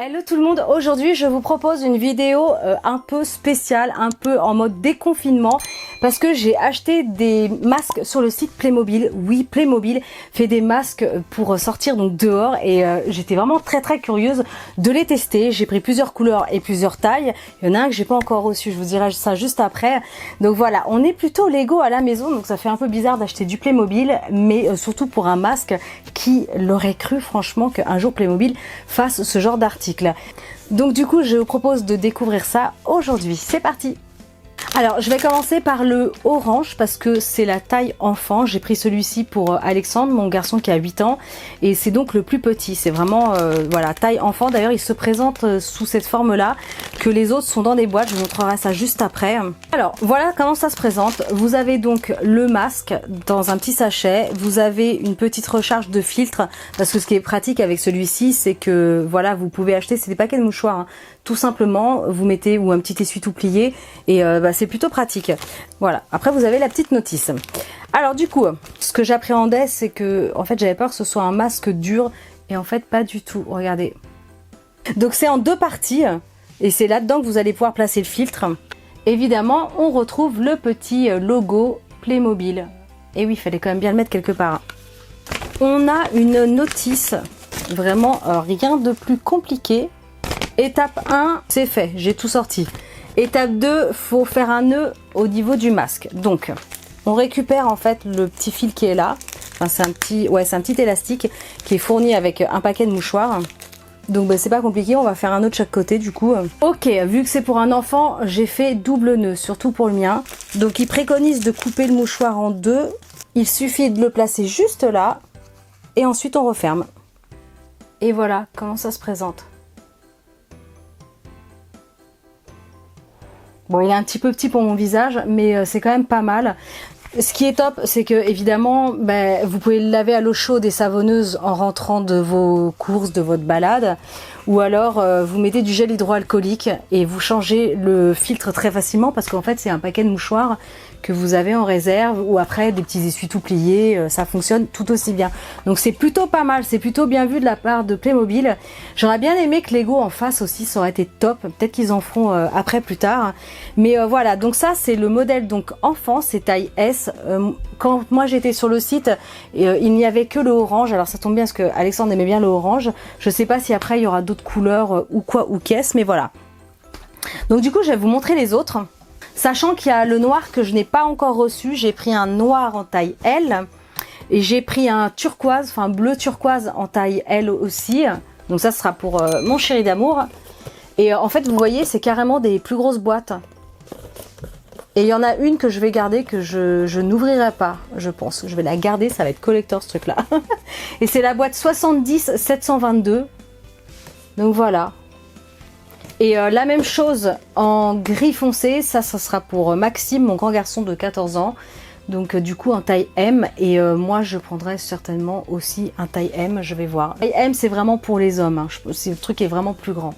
Hello tout le monde, aujourd'hui je vous propose une vidéo un peu spéciale, un peu en mode déconfinement parce que j'ai acheté des masques sur le site Playmobil. Oui, Playmobil fait des masques pour sortir donc dehors et j'étais vraiment très curieuse de les tester. J'ai pris plusieurs couleurs et plusieurs tailles. Il y en a un que j'ai pas encore reçu, je vous dirai ça juste après. Donc voilà, on est plutôt Lego à la maison, donc ça fait un peu bizarre d'acheter du Playmobil, mais surtout pour un masque, qui l'aurait cru franchement qu'un jour Playmobil fasse ce genre d'article. Donc du coup je vous propose de découvrir ça aujourd'hui, c'est parti. Alors je vais commencer par le orange parce que c'est la taille enfant. J'ai pris celui-ci pour Alexandre, mon garçon qui a 8 ans, et c'est donc le plus petit, c'est vraiment voilà, taille enfant. D'ailleurs il se présente sous cette forme là, que les autres sont dans des boîtes, je vous montrerai ça juste après. Alors voilà comment ça se présente. Vous avez donc le masque dans un petit sachet, vous avez une petite recharge de filtre, parce que ce qui est pratique avec celui-ci c'est que voilà, vous pouvez acheter, c'est des paquets de mouchoirs, hein. Tout simplement vous mettez, ou un petit essuie-tout plié, et c'est plutôt pratique. Voilà, après vous avez la petite notice. Alors du coup, ce que j'appréhendais, c'est que en fait j'avais peur que ce soit un masque dur, et en fait pas du tout, regardez. Donc c'est en deux parties, et c'est là-dedans que vous allez pouvoir placer le filtre. Évidemment on retrouve le petit logo Playmobil, et oui, il fallait quand même bien le mettre quelque part. On a une notice, vraiment rien de plus compliqué. Étape 1, c'est fait, j'ai tout sorti. Étape 2, faut faire un nœud au niveau du masque. Donc, on récupère en fait le petit fil qui est là. Enfin, c'est un petit élastique qui est fourni avec un paquet de mouchoirs. Donc, c'est pas compliqué, on va faire un nœud de chaque côté du coup. Ok, vu que c'est pour un enfant, j'ai fait double nœud, surtout pour le mien. Donc, il préconise de couper le mouchoir en deux. Il suffit de le placer juste là. Et ensuite, on referme. Et voilà comment ça se présente. Bon, il est un petit peu petit pour mon visage, mais c'est quand même pas mal. Ce qui est top, c'est que évidemment, vous pouvez le laver à l'eau chaude et savonneuse en rentrant de vos courses, de votre balade. Ou alors, vous mettez du gel hydroalcoolique et vous changez le filtre très facilement, parce qu'en fait, c'est un paquet de mouchoirs que vous avez en réserve, ou après des petits essuie-tout pliés, ça fonctionne tout aussi bien. Donc c'est plutôt pas mal, c'est plutôt bien vu de la part de Playmobil. J'aurais bien aimé que Lego en fasse aussi, ça aurait été top. Peut-être qu'ils en feront après plus tard. Mais voilà, donc ça c'est le modèle donc enfant, c'est taille S. Quand moi j'étais sur le site, il n'y avait que le orange. Alors ça tombe bien parce que Alexandre aimait bien le orange. Je sais pas si après il y aura d'autres couleurs ou quoi ou qu'est-ce, mais voilà. Donc du coup je vais vous montrer les autres. Sachant qu'il y a le noir que je n'ai pas encore reçu, j'ai pris un noir en taille L et j'ai pris un turquoise, enfin bleu turquoise en taille L aussi. Donc ça sera pour mon chéri d'amour. Et en fait vous voyez, c'est carrément des plus grosses boîtes. Et il y en a une que je vais garder, que je n'ouvrirai pas, je pense. Je vais la garder, ça va être collector ce truc là. Et c'est la boîte 70 722. Donc voilà. Et la même chose en gris foncé, ça sera pour Maxime, mon grand garçon de 14 ans. Donc du coup en taille M, et moi je prendrai certainement aussi un taille M, je vais voir. Taille M c'est vraiment pour les hommes, hein. Le truc est vraiment plus grand.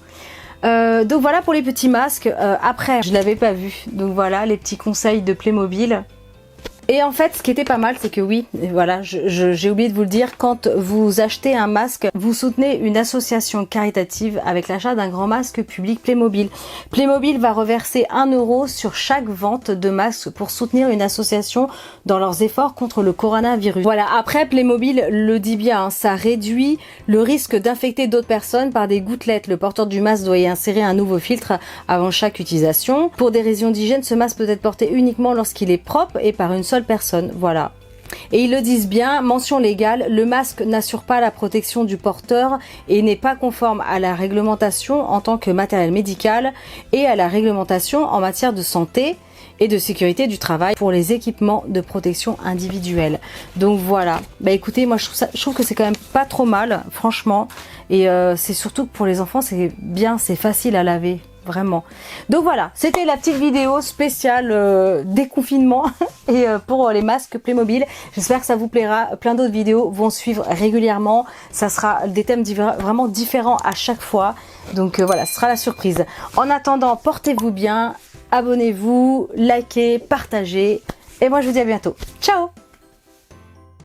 Donc voilà pour les petits masques. Après je l'avais pas vu, donc voilà les petits conseils de Playmobil. Et en fait, ce qui était pas mal, c'est que oui, voilà, j'ai oublié de vous le dire, quand vous achetez un masque, vous soutenez une association caritative avec l'achat d'un grand masque public Playmobil. Playmobil va reverser 1 € sur chaque vente de masques pour soutenir une association dans leurs efforts contre le coronavirus. Voilà, après Playmobil le dit bien, hein, ça réduit le risque d'infecter d'autres personnes par des gouttelettes. Le porteur du masque doit y insérer un nouveau filtre avant chaque utilisation. Pour des raisons d'hygiène, ce masque peut être porté uniquement lorsqu'il est propre et par une seule personne, voilà. Et ils le disent bien, mention légale, le masque n'assure pas la protection du porteur et n'est pas conforme à la réglementation en tant que matériel médical et à la réglementation en matière de santé et de sécurité du travail pour les équipements de protection individuelle. Donc voilà, écoutez, moi je trouve que c'est quand même pas trop mal, franchement, et c'est surtout que pour les enfants c'est bien, c'est facile à laver. Vraiment. Donc voilà, c'était la petite vidéo spéciale déconfinement et pour les masques Playmobil. J'espère que ça vous plaira. Plein d'autres vidéos vont suivre régulièrement. Ça sera des thèmes vraiment différents à chaque fois. Donc voilà, ce sera la surprise. En attendant, portez-vous bien, abonnez-vous, likez, partagez. Et moi je vous dis à bientôt. Ciao!